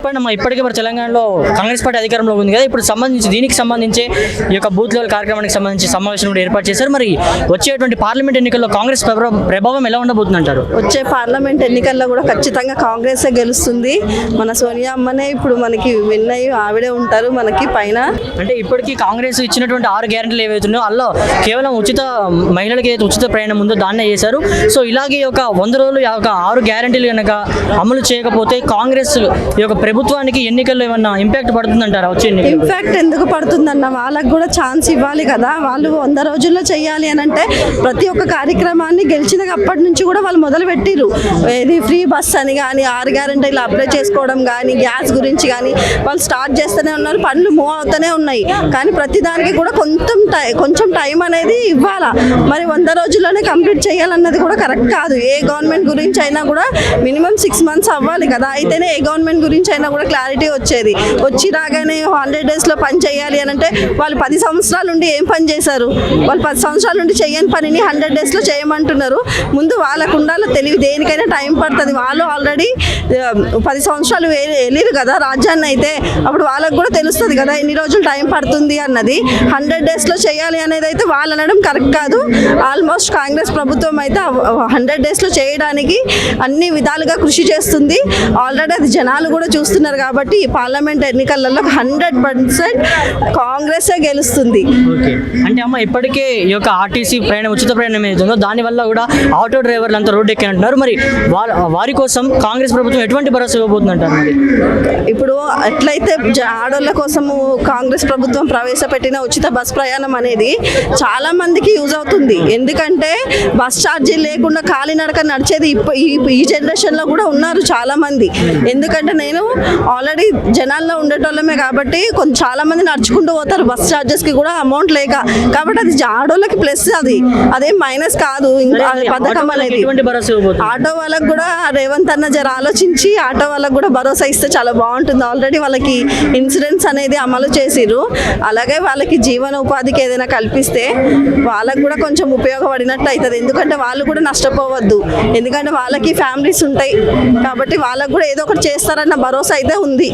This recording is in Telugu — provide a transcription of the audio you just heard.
చెప్పండి ఇప్పటికే మరి తెలంగాణలో కాంగ్రెస్ పార్టీ అధికారంలో ఉంది కదా, ఇప్పుడు దీనికి సంబంధించి ఈ యొక్క బూత్ లెవెల్ కార్యక్రమానికి సంబంధించి సమావేశం కూడా ఏర్పాటు చేశారు. మరి వచ్చేటువంటి పార్లమెంట్ ఎన్నికల్లో కాంగ్రెస్ ప్రభావం ఎలా ఉండబోతుంది అంటారు? వచ్చే పార్లమెంట్ ఎన్నికల్లో కూడా ఖచ్చితంగా కాంగ్రెసే గెలుస్తుంది. మన సోనియా అమ్మనే ఇప్పుడు మనకి విన్ అయ్యి ఆవిడే ఉంటారు మనకి పైన. అంటే ఇప్పటికీ కాంగ్రెస్ ఇచ్చినటువంటి 6 గ్యారెంటీలు ఏవైతున్నాయో అలా కేవలం మహిళలకి ఏదైతే ఉచిత ప్రయాణం ఉందో దాన్నే చేశారు. సో ఇలాగే ఒక 100 రోజులు 6 గ్యారెంటీలు కనుక అమలు చేయకపోతే కాంగ్రెస్ ఈ యొక్క ప్రభుత్వానికి ఎన్నికల్లో ఏమన్నా ఇంపాక్ట్ పడుతుందంటారా? వచ్చే ఇంపాక్ట్ ఎందుకు పడుతుందన్న వాళ్ళకు కూడా ఛాన్స్ ఇవ్వాలి కదా. వాళ్ళు 100 రోజుల్లో చేయాలి అని అంటే ప్రతి ఒక్క కార్యక్రమాన్ని గెలిచిన అప్పటి నుంచి కూడా వాళ్ళు మొదలు పెట్టిరు. ఇది ఫ్రీ బస్ అని కానీ 6 గ్యారెంటీలు అప్లై చేసుకోవడం కానీ గ్యాస్ గురించి కానీ వాళ్ళు స్టార్ట్ చేస్తూనే ఉన్నారు. పనులు మూవ్ అవుతూనే ఉన్నాయి. కానీ ప్రతిదానికి కూడా కొంచెం టైం అనేది ఇవ్వాలా. మరి 100 రోజుల్లోనే కంప్లీట్ చేయాలన్నది కూడా కరెక్ట్ కాదు. ఏ గవర్నమెంట్ గురించి అయినా కూడా మినిమం 6 మంత్స్ అవ్వాలి కదా. అయితేనే ఏ గవర్నమెంట్ గురించి అయినా కూడా క్లారిటీ వచ్చేది. వచ్చి రాగానే 100 డేస్లో పని చేయాలి అని అంటే వాళ్ళు 10 సంవత్సరాల నుండి ఏం పని చేశారు? వాళ్ళు 10 సంవత్సరాల నుండి చేయని పనిని 100 డేస్లో చేయమంటున్నారు. ముందు వాళ్ళకు ఉండాలి తెలివి. దేనికైనా టైం పడుతుంది. వాళ్ళు ఆల్రెడీ 10 సంవత్సరాలు వెళ్ళిరు కదా రాజ్యాన్ని. అయితే అప్పుడు వాళ్ళకు కూడా తెలుస్తుంది కదా ఎన్ని రోజులు టైం పడుతుంది అన్నది. 100 డేస్లో చేయాలి అనేది అయితే వాళ్ళు అనడం కరెక్ట్ కాదు. ఆల్మోస్ట్ కాంగ్రెస్ ప్రభుత్వం అయితే 100 డేస్లో చేయడానికి అన్ని విధాలుగా కృషి చేస్తుంది. ఆల్రెడీ అది జనాలు కూడా చూస్తున్నారు. కాబట్టి ఈ పార్లమెంట్ ఎన్నికలలో 100% కాంగ్రెసే గెలుస్తుంది. ఓకే, అంటే అమ్మ ఇప్పటికే ఈ యొక్క ఆర్టీసీ ప్రయాణం ఉచిత ప్రయాణం ఏదైతుందో దానివల్ల కూడా ఆటో డ్రైవర్లు అంతా రోడ్డు ఎక్కి అంటున్నారు. మరి వారి కోసం కాంగ్రెస్ ప్రభుత్వం ఎటువంటి భరోసా ఇవ్వబోతుంది అంటారు? మరి ఇప్పుడు ఎట్లయితే ఆడోళ్ళ కోసము కాంగ్రెస్ ప్రభుత్వం ప్రవేశపెట్టిన ఉచిత బస్ ప్రయాణం అనేది చాలా మందికి యూజ్ అవుతుంది. ఎందుకంటే బస్ ఛార్జీ లేకుండా కాలినడక నడిచేది ఈ జనరేషన్లో కూడా ఉన్నారు చాలా మంది. ఎందుకంటే నేను ఆల్రెడీ జనాల్లో ఉండేటోళ్ళమే కాబట్టి చాలా మంది నడుచుకుంటూ పోతారు బస్ ఛార్జెస్కి కూడా అమౌంట్ లేక. కాబట్టి అది ఆడోళ్ళకి ప్లస్, అదేం మైనస్ కాదు. పథకం అనేది ఆటో వాళ్ళకు కూడా రేవంత్ అన్న జర ఆలోచించి ఆటో వాళ్ళకు కూడా భరోసా ఇస్తే చాలా బాగుంటుంది. ఆల్రెడీ వాళ్ళకి ఇన్సూరెన్స్ అనేది అమలు చేసిర్రు. అలాగే వాళ్ళకి జీవన ఉపాధికి ఏదైనా కల్పిస్తే వాళ్ళకు కూడా కొంచెం ఉపయోగపడినట్టు అవుతుంది. ఎందుకంటే వాళ్ళు కూడా నష్టపోవద్దు. ఎందుకంటే వాళ్ళకి ఫ్యామిలీస్ ఉంటాయి కాబట్టి వాళ్ళకు కూడా ఏదో ఒకటి చేస్తారన్న భరోసా అయితే ఉంది.